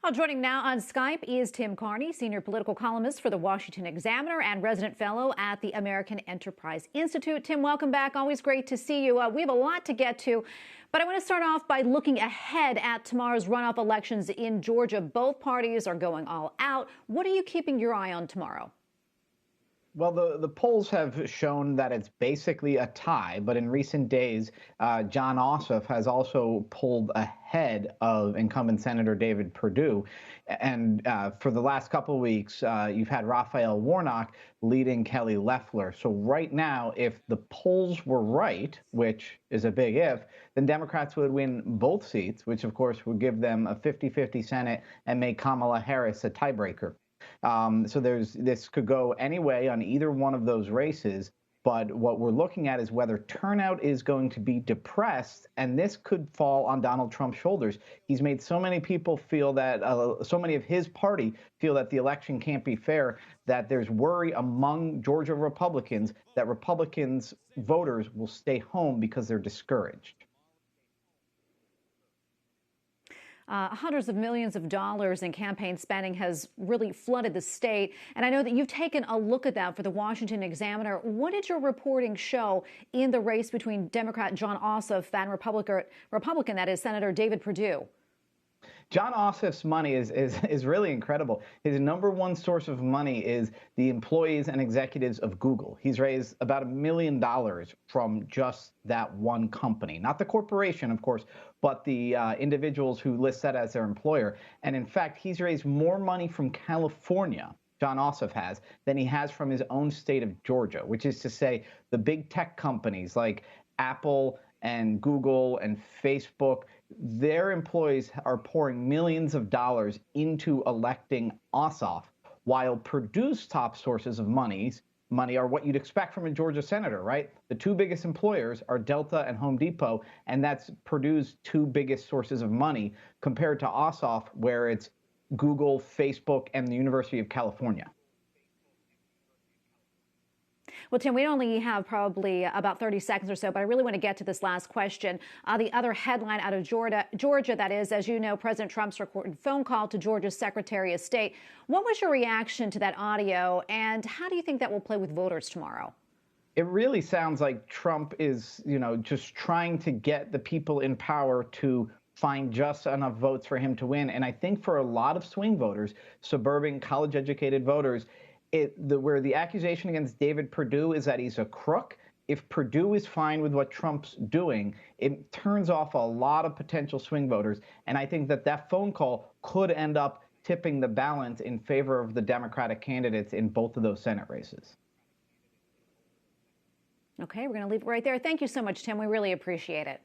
Well, joining now on Skype is Tim Carney, senior political columnist for the Washington Examiner and resident fellow at the American Enterprise Institute. Tim, welcome back. Always great to see you. We have a lot to get to, but I want to start off by looking ahead at tomorrow's runoff elections in Georgia. Both parties are going all out. What are you keeping your eye on tomorrow? Well, the polls have shown that it's basically a tie, but in recent days, Jon Ossoff has also pulled ahead of incumbent Senator David Perdue. And for the last couple of weeks, you've had Raphael Warnock leading Kelly Loeffler. So right now, if the polls were right, which is a big if, then Democrats would win both seats, which of course would give them a 50-50 Senate and make Kamala Harris a tiebreaker. So this could go any way on either one of those races. But what we're looking at is whether turnout is going to be depressed, and this could fall on Donald Trump's shoulders. He's made so many people feel that, so many of his party feel that the election can't be fair, that there's worry among Georgia Republicans that Republicans voters will stay home because they're discouraged. Hundreds of millions of dollars in campaign spending has really flooded the state. And I know that you've taken a look at that for the Washington Examiner. What did your reporting show in the race between Democrat Jon Ossoff and Republican, that is, Senator David Perdue? Jon Ossoff's money is really incredible. His number one source of money is the employees and executives of Google. He's raised about $1 million from just that one company, not the corporation, of course, but the individuals who list that as their employer. And in fact, he's raised more money from California, Jon Ossoff has, than he has from his own state of Georgia, which is to say the big tech companies like Apple and Google and Facebook, their employees are pouring millions of dollars into electing Ossoff, while Perdue's top sources of money are what you'd expect from a Georgia senator, right? The two biggest employers are Delta and Home Depot, and that's Perdue's two biggest sources of money compared to Ossoff, where it's Google, Facebook, and the University of California. Well, Tim, we only have probably about 30 seconds or so, but I really want to get to this last question. The other headline out of Georgia, that is, as you know, President Trump's recorded phone call to Georgia's Secretary of State. What was your reaction to that audio, and how do you think that will play with voters tomorrow? It really sounds like Trump is, just trying to get the people in power to find just enough votes for him to win. And I think for a lot of swing voters, suburban college-educated voters, where the accusation against David Perdue is that he's a crook, if Perdue is fine with what Trump's doing, it turns off a lot of potential swing voters. And I think that phone call could end up tipping the balance in favor of the Democratic candidates in both of those Senate races. Okay, we're going to leave it right there. Thank you so much, Tim. We really appreciate it.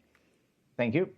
Thank you.